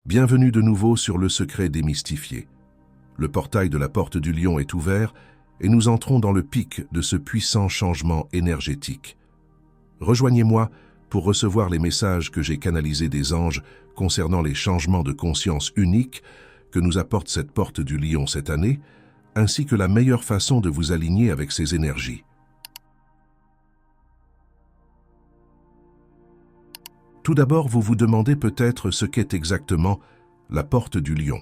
Bienvenue de nouveau sur Le Secret démystifié. Le portail de la Porte du Lion est ouvert et nous entrons dans le pic de ce puissant changement énergétique. Rejoignez-moi pour recevoir les messages que j'ai canalisés des anges concernant les changements de conscience uniques que nous apporte cette Porte du Lion cette année, ainsi que la meilleure façon de vous aligner avec ces énergies. Tout d'abord, vous vous demandez peut-être ce qu'est exactement la Porte du Lion.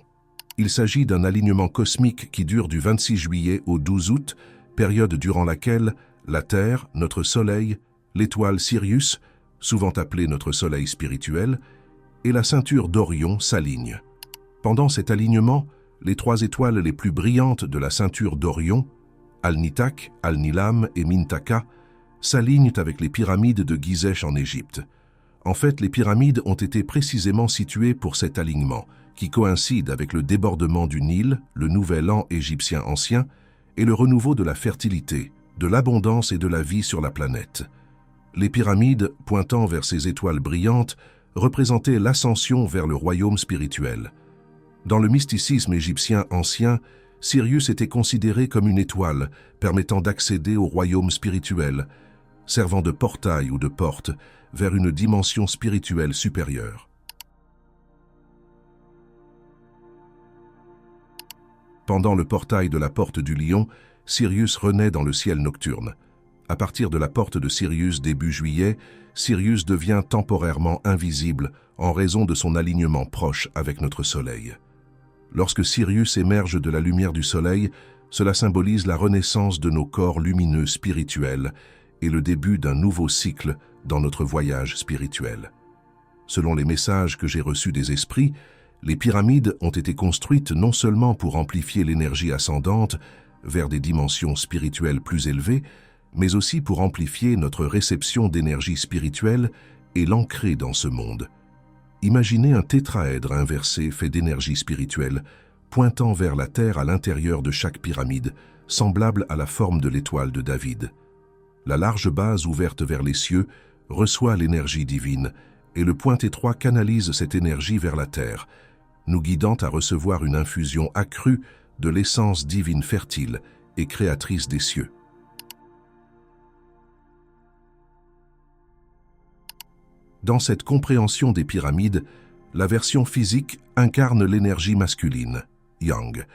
Il s'agit d'un alignement cosmique qui dure du 26 juillet au 12 août, période durant laquelle la Terre, notre Soleil, l'étoile Sirius, souvent appelée notre Soleil spirituel, et la ceinture d'Orion s'alignent. Pendant cet alignement, les trois étoiles les plus brillantes de la ceinture d'Orion, Al-Nitak, Al-Nilam et Mintaka, s'alignent avec les pyramides de Gizeh en Égypte. En fait, les pyramides ont été précisément situées pour cet alignement, qui coïncide avec le débordement du Nil, le nouvel an égyptien ancien, et le renouveau de la fertilité, de l'abondance et de la vie sur la planète. Les pyramides, pointant vers ces étoiles brillantes, représentaient l'ascension vers le royaume spirituel. Dans le mysticisme égyptien ancien, Sirius était considéré comme une étoile permettant d'accéder au royaume spirituel, servant de portail ou de porte vers une dimension spirituelle supérieure. Pendant le portail de la Porte du Lion, Sirius renaît dans le ciel nocturne. À partir de la porte de Sirius début juillet, Sirius devient temporairement invisible en raison de son alignement proche avec notre Soleil. Lorsque Sirius émerge de la lumière du Soleil, cela symbolise la renaissance de nos corps lumineux spirituels et le début d'un nouveau cycle dans notre voyage spirituel. Selon les messages que j'ai reçus des esprits, les pyramides ont été construites non seulement pour amplifier l'énergie ascendante vers des dimensions spirituelles plus élevées, mais aussi pour amplifier notre réception d'énergie spirituelle et l'ancrer dans ce monde. Imaginez un tétraèdre inversé fait d'énergie spirituelle, pointant vers la Terre à l'intérieur de chaque pyramide, semblable à la forme de l'étoile de David. La large base ouverte vers les cieux reçoit l'énergie divine et le point étroit canalise cette énergie vers la Terre, nous guidant à recevoir une infusion accrue de l'essence divine fertile et créatrice des cieux. Dans cette compréhension des pyramides, la version physique incarne l'énergie masculine, Yang,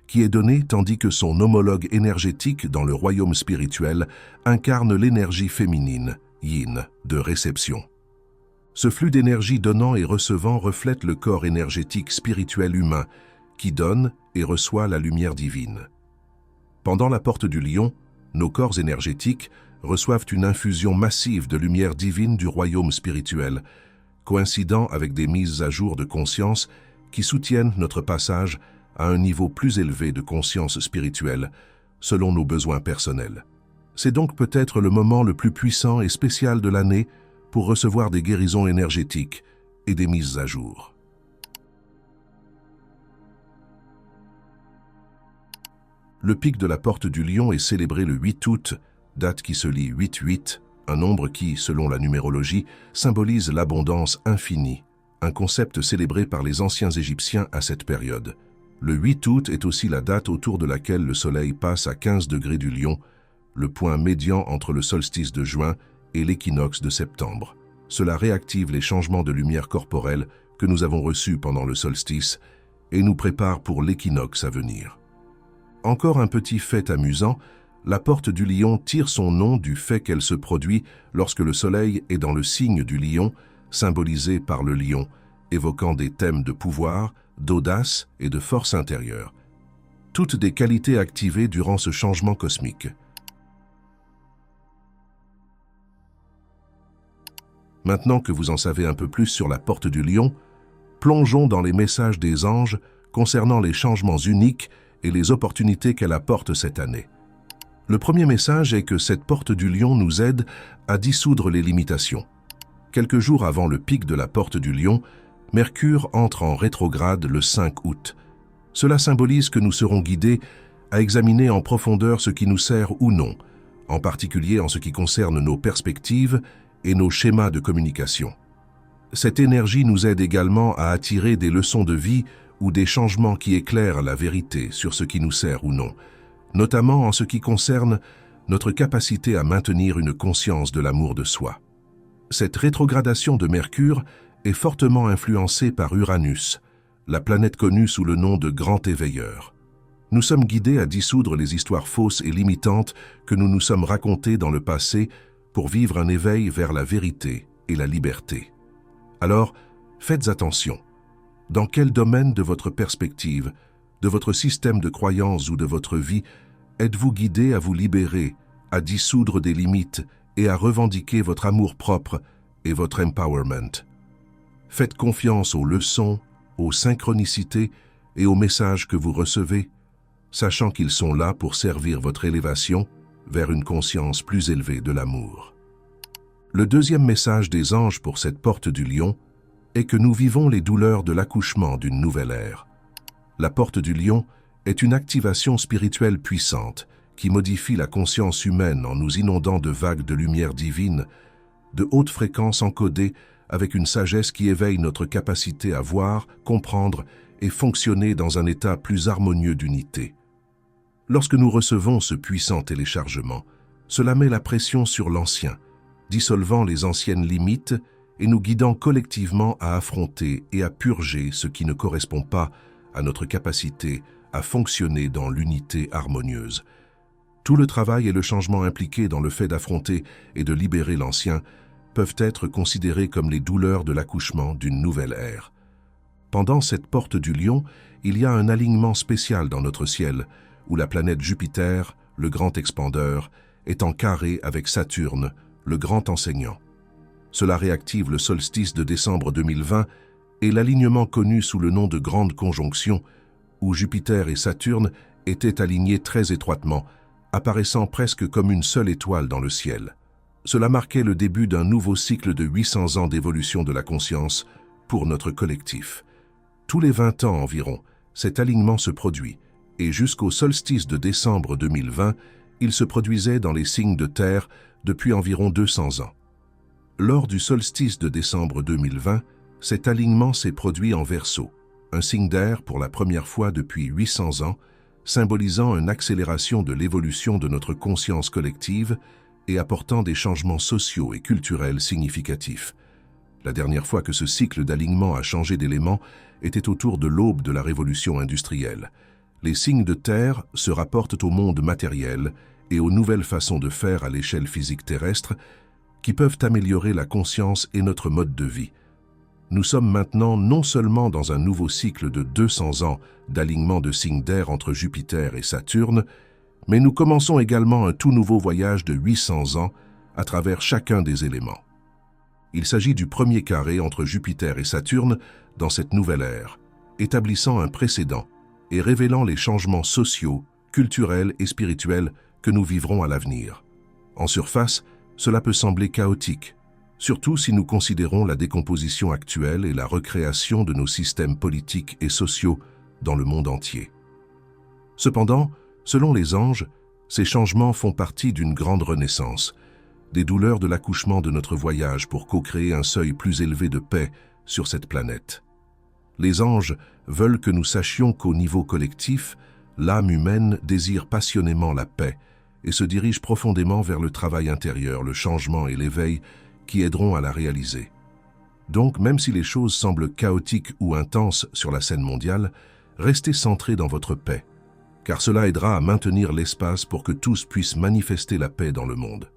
qui est donnée tandis que son homologue énergétique dans le royaume spirituel incarne l'énergie féminine, Yin, de réception. Ce flux d'énergie donnant et recevant reflète le corps énergétique spirituel humain qui donne et reçoit la lumière divine. Pendant la Porte du Lion, nos corps énergétiques reçoivent une infusion massive de lumière divine du royaume spirituel, coïncidant avec des mises à jour de conscience qui soutiennent notre passage à un niveau plus élevé de conscience spirituelle, selon nos besoins personnels. C'est donc peut-être le moment le plus puissant et spécial de l'année pour recevoir des guérisons énergétiques et des mises à jour. Le pic de la Porte du Lion est célébré le 8 août, date qui se lit 8-8, un nombre qui, selon la numérologie, symbolise l'abondance infinie, un concept célébré par les anciens Égyptiens à cette période. Le 8 août est aussi la date autour de laquelle le Soleil passe à 15 degrés du Lion, le point médian entre le solstice de juin et l'équinoxe de septembre. Cela réactive les changements de lumière corporelle que nous avons reçus pendant le solstice et nous prépare pour l'équinoxe à venir. Encore un petit fait amusant, la Porte du Lion tire son nom du fait qu'elle se produit lorsque le Soleil est dans le signe du Lion, symbolisé par le lion, évoquant des thèmes de pouvoir, d'audace et de force intérieure. Toutes des qualités activées durant ce changement cosmique. Maintenant que vous en savez un peu plus sur la Porte du Lion, plongeons dans les messages des anges concernant les changements uniques et les opportunités qu'elle apporte cette année. Le premier message est que cette Porte du Lion nous aide à dissoudre les limitations. Quelques jours avant le pic de la Porte du Lion, Mercure entre en rétrograde le 5 août. Cela symbolise que nous serons guidés à examiner en profondeur ce qui nous sert ou non, en particulier en ce qui concerne nos perspectives et nos schémas de communication. Cette énergie nous aide également à attirer des leçons de vie ou des changements qui éclairent la vérité sur ce qui nous sert ou non, notamment en ce qui concerne notre capacité à maintenir une conscience de l'amour de soi. Cette rétrogradation de Mercure est fortement influencée par Uranus, la planète connue sous le nom de Grand Éveilleur. Nous sommes guidés à dissoudre les histoires fausses et limitantes que nous nous sommes racontées dans le passé pour vivre un éveil vers la vérité et la liberté. Alors, faites attention. Dans quel domaine de votre perspective, de votre système de croyances ou de votre vie, êtes-vous guidé à vous libérer, à dissoudre des limites et à revendiquer votre amour-propre et votre empowerment? Faites confiance aux leçons, aux synchronicités et aux messages que vous recevez, sachant qu'ils sont là pour servir votre élévation vers une conscience plus élevée de l'amour. Le deuxième message des anges pour cette porte du lion est que nous vivons les douleurs de l'accouchement d'une nouvelle ère. La porte du lion est une activation spirituelle puissante qui modifie la conscience humaine en nous inondant de vagues de lumière divine, de hautes fréquences encodées avec une sagesse qui éveille notre capacité à voir, comprendre et fonctionner dans un état plus harmonieux d'unité. Lorsque nous recevons ce puissant téléchargement, cela met la pression sur l'ancien, dissolvant les anciennes limites et nous guidant collectivement à affronter et à purger ce qui ne correspond pas à notre capacité à fonctionner dans l'unité harmonieuse. Tout le travail et le changement impliqués dans le fait d'affronter et de libérer l'ancien peuvent être considérés comme les douleurs de l'accouchement d'une nouvelle ère. Pendant cette porte du lion, il y a un alignement spécial dans notre ciel, où la planète Jupiter, le grand expandeur, est en carré avec Saturne, le grand enseignant. Cela réactive le solstice de décembre 2020 et l'alignement connu sous le nom de Grande Conjonction, où Jupiter et Saturne étaient alignés très étroitement, apparaissant presque comme une seule étoile dans le ciel. Cela marquait le début d'un nouveau cycle de 800 ans d'évolution de la conscience pour notre collectif. Tous les 20 ans environ, cet alignement se produit, et jusqu'au solstice de décembre 2020, il se produisait dans les signes de terre depuis environ 200 ans. Lors du solstice de décembre 2020, cet alignement s'est produit en Verseau, un signe d'air pour la première fois depuis 800 ans, symbolisant une accélération de l'évolution de notre conscience collective et apportant des changements sociaux et culturels significatifs. La dernière fois que ce cycle d'alignement a changé d'élément était autour de l'aube de la révolution industrielle. Les signes de terre se rapportent au monde matériel et aux nouvelles façons de faire à l'échelle physique terrestre qui peuvent améliorer la conscience et notre mode de vie. Nous sommes maintenant non seulement dans un nouveau cycle de 200 ans d'alignement de signes d'air entre Jupiter et Saturne, mais nous commençons également un tout nouveau voyage de 800 ans à travers chacun des éléments. Il s'agit du premier carré entre Jupiter et Saturne dans cette nouvelle ère, établissant un précédent et révélant les changements sociaux, culturels et spirituels que nous vivrons à l'avenir. En surface, cela peut sembler chaotique, surtout si nous considérons la décomposition actuelle et la recréation de nos systèmes politiques et sociaux dans le monde entier. Cependant, selon les anges, ces changements font partie d'une grande renaissance, des douleurs de l'accouchement de notre voyage pour co-créer un seuil plus élevé de paix sur cette planète. Les anges veulent que nous sachions qu'au niveau collectif, l'âme humaine désire passionnément la paix et se dirige profondément vers le travail intérieur, le changement et l'éveil qui aideront à la réaliser. Donc, même si les choses semblent chaotiques ou intenses sur la scène mondiale, restez centrés dans votre paix, car cela aidera à maintenir l'espace pour que tous puissent manifester la paix dans le monde.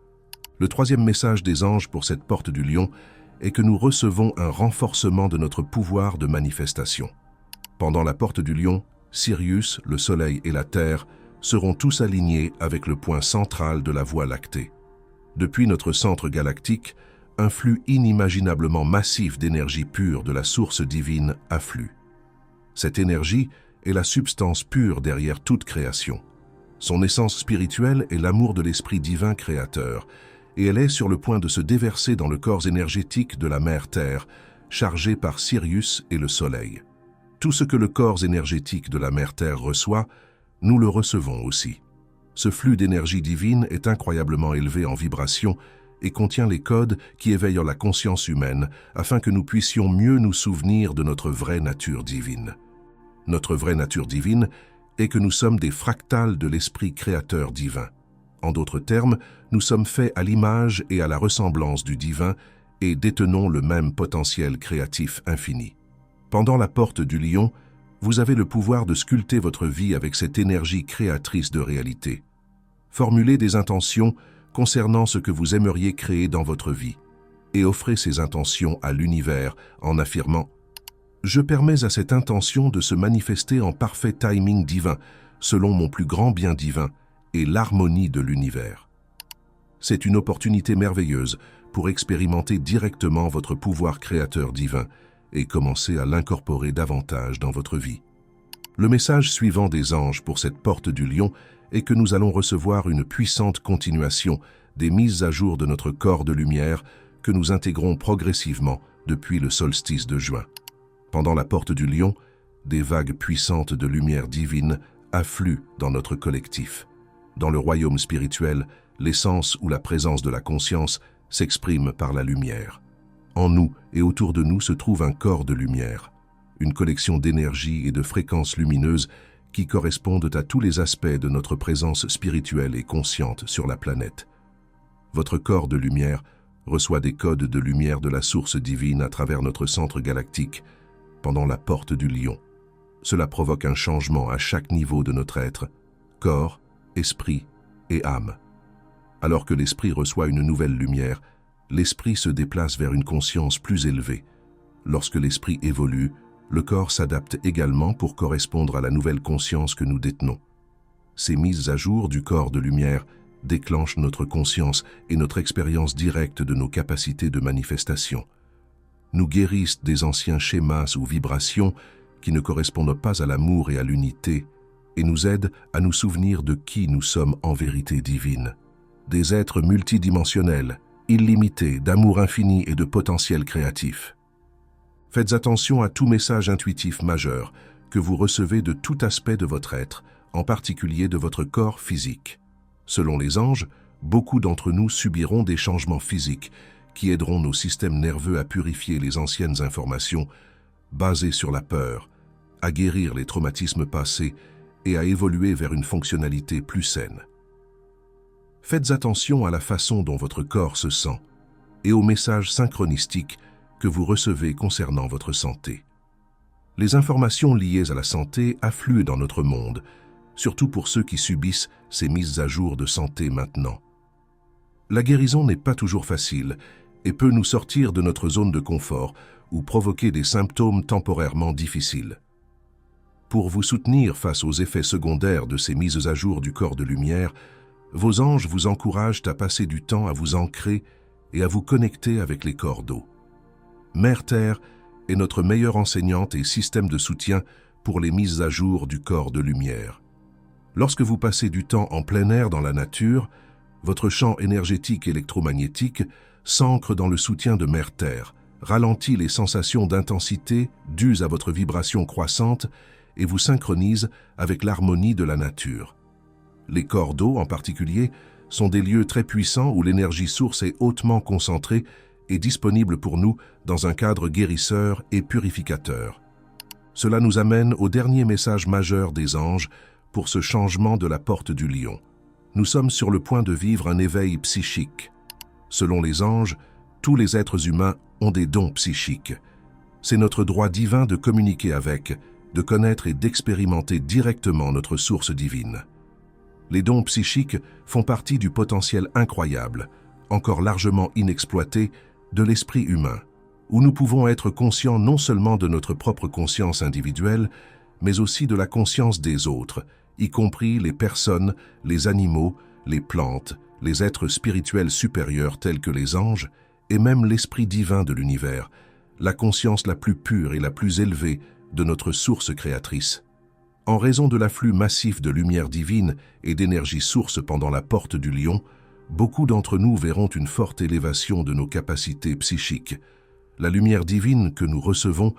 Le troisième message des anges pour cette porte du lion est que nous recevons un renforcement de notre pouvoir de manifestation. Pendant la porte du lion, Sirius, le Soleil et la Terre seront tous alignés avec le point central de la Voie lactée. Depuis notre centre galactique, un flux inimaginablement massif d'énergie pure de la source divine afflue. Cette énergie est la substance pure derrière toute création. Son essence spirituelle est l'amour de l'Esprit divin créateur, et elle est sur le point de se déverser dans le corps énergétique de la Mère Terre, chargée par Sirius et le Soleil. Tout ce que le corps énergétique de la Mère Terre reçoit, nous le recevons aussi. Ce flux d'énergie divine est incroyablement élevé en vibration et contient les codes qui éveillent la conscience humaine afin que nous puissions mieux nous souvenir de notre vraie nature divine. Notre vraie nature divine est que nous sommes des fractales de l'esprit créateur divin. En d'autres termes, nous sommes faits à l'image et à la ressemblance du divin et détenons le même potentiel créatif infini. Pendant la porte du lion, vous avez le pouvoir de sculpter votre vie avec cette énergie créatrice de réalité. Formulez des intentions concernant ce que vous aimeriez créer dans votre vie et offrez ces intentions à l'univers en affirmant « Je permets à cette intention de se manifester en parfait timing divin, selon mon plus grand bien divin et l'harmonie de l'univers. » C'est une opportunité merveilleuse pour expérimenter directement votre pouvoir créateur divin et commencer à l'incorporer davantage dans votre vie. Le message suivant des anges pour cette porte du lion est que nous allons recevoir une puissante continuation des mises à jour de notre corps de lumière que nous intégrons progressivement depuis le solstice de juin. Pendant la porte du lion, des vagues puissantes de lumière divine affluent dans notre collectif. Dans le royaume spirituel, l'essence ou la présence de la conscience s'exprime par la lumière. En nous et autour de nous se trouve un corps de lumière, une collection d'énergie et de fréquences lumineuses qui correspondent à tous les aspects de notre présence spirituelle et consciente sur la planète. Votre corps de lumière reçoit des codes de lumière de la source divine à travers notre centre galactique pendant la porte du lion. Cela provoque un changement à chaque niveau de notre être, corps, esprit et âme. Alors que l'esprit reçoit une nouvelle lumière, l'esprit se déplace vers une conscience plus élevée. Lorsque l'esprit évolue, le corps s'adapte également pour correspondre à la nouvelle conscience que nous détenons. Ces mises à jour du corps de lumière déclenchent notre conscience et notre expérience directe de nos capacités de manifestation. Nous guérissent des anciens schémas ou vibrations qui ne correspondent pas à l'amour et à l'unité et nous aident à nous souvenir de qui nous sommes en vérité divine. Des êtres multidimensionnels, illimités, d'amour infini et de potentiel créatif. Faites attention à tout message intuitif majeur que vous recevez de tout aspect de votre être, en particulier de votre corps physique. Selon les anges, beaucoup d'entre nous subiront des changements physiques qui aideront nos systèmes nerveux à purifier les anciennes informations basées sur la peur, à guérir les traumatismes passés et à évoluer vers une fonctionnalité plus saine. Faites attention à la façon dont votre corps se sent et aux messages synchronistiques que vous recevez concernant votre santé. Les informations liées à la santé affluent dans notre monde, surtout pour ceux qui subissent ces mises à jour de santé maintenant. La guérison n'est pas toujours facile et peut nous sortir de notre zone de confort ou provoquer des symptômes temporairement difficiles. Pour vous soutenir face aux effets secondaires de ces mises à jour du corps de lumière, vos anges vous encouragent à passer du temps à vous ancrer et à vous connecter avec les corps d'eau. Mère Terre est notre meilleure enseignante et système de soutien pour les mises à jour du corps de lumière. Lorsque vous passez du temps en plein air dans la nature, votre champ énergétique électromagnétique s'ancre dans le soutien de Mère Terre, ralentit les sensations d'intensité dues à votre vibration croissante et vous synchronise avec l'harmonie de la nature. Les corps d'eau, en particulier, sont des lieux très puissants où l'énergie source est hautement concentrée et disponible pour nous dans un cadre guérisseur et purificateur. Cela nous amène au dernier message majeur des anges pour ce changement de la porte du lion. Nous sommes sur le point de vivre un éveil psychique. Selon les anges, tous les êtres humains ont des dons psychiques. C'est notre droit divin de communiquer avec, de connaître et d'expérimenter directement notre source divine. Les dons psychiques font partie du potentiel incroyable, encore largement inexploité, de l'esprit humain, où nous pouvons être conscients non seulement de notre propre conscience individuelle, mais aussi de la conscience des autres, y compris les personnes, les animaux, les plantes, les êtres spirituels supérieurs tels que les anges, et même l'esprit divin de l'univers, la conscience la plus pure et la plus élevée de notre source créatrice. En raison de l'afflux massif de lumière divine et d'énergie source pendant la porte du lion, beaucoup d'entre nous verront une forte élévation de nos capacités psychiques. La lumière divine que nous recevons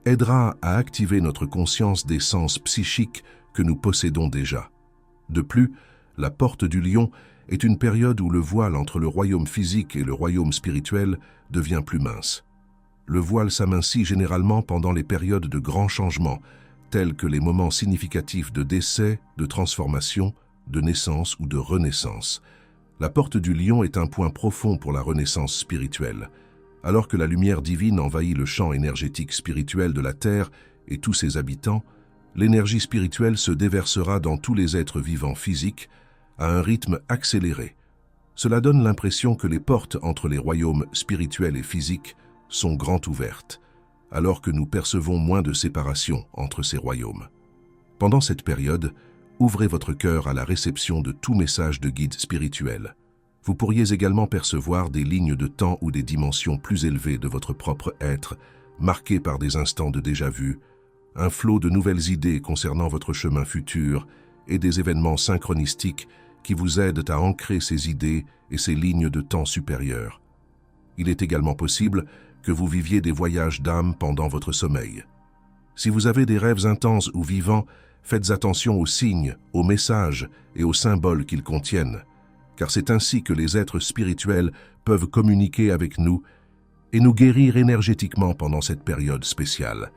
aidera à activer notre conscience des sens psychiques que nous possédons déjà. De plus, la porte du lion est une période où le voile entre le royaume physique et le royaume spirituel devient plus mince. Le voile s'amincit généralement pendant les périodes de grands changements, tels que les moments significatifs de décès, de transformation, de naissance ou de renaissance. La porte du lion est un point profond pour la renaissance spirituelle. Alors que la lumière divine envahit le champ énergétique spirituel de la Terre et tous ses habitants, l'énergie spirituelle se déversera dans tous les êtres vivants physiques à un rythme accéléré. Cela donne l'impression que les portes entre les royaumes spirituels et physiques sont grand ouvertes, alors que nous percevons moins de séparation entre ces royaumes. Pendant cette période, ouvrez votre cœur à la réception de tout message de guide spirituel. Vous pourriez également percevoir des lignes de temps ou des dimensions plus élevées de votre propre être, marquées par des instants de déjà-vu, un flot de nouvelles idées concernant votre chemin futur et des événements synchronistiques qui vous aident à ancrer ces idées et ces lignes de temps supérieures. Il est également possible que vous viviez des voyages d'âme pendant votre sommeil. Si vous avez des rêves intenses ou vivants, faites attention aux signes, aux messages et aux symboles qu'ils contiennent, car c'est ainsi que les êtres spirituels peuvent communiquer avec nous et nous guérir énergétiquement pendant cette période spéciale.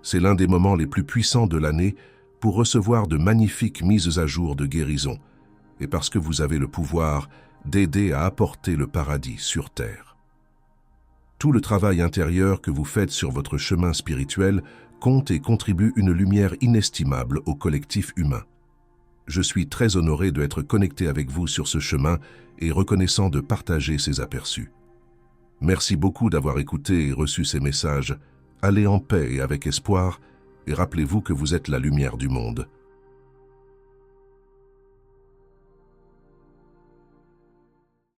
C'est l'un des moments les plus puissants de l'année pour recevoir de magnifiques mises à jour de guérison, et parce que vous avez le pouvoir d'aider à apporter le paradis sur terre. Tout le travail intérieur que vous faites sur votre chemin spirituel compte et contribue une lumière inestimable au collectif humain. Je suis très honoré d'être connecté avec vous sur ce chemin et reconnaissant de partager ces aperçus. Merci beaucoup d'avoir écouté et reçu ces messages. Allez en paix et avec espoir, et rappelez-vous que vous êtes la lumière du monde.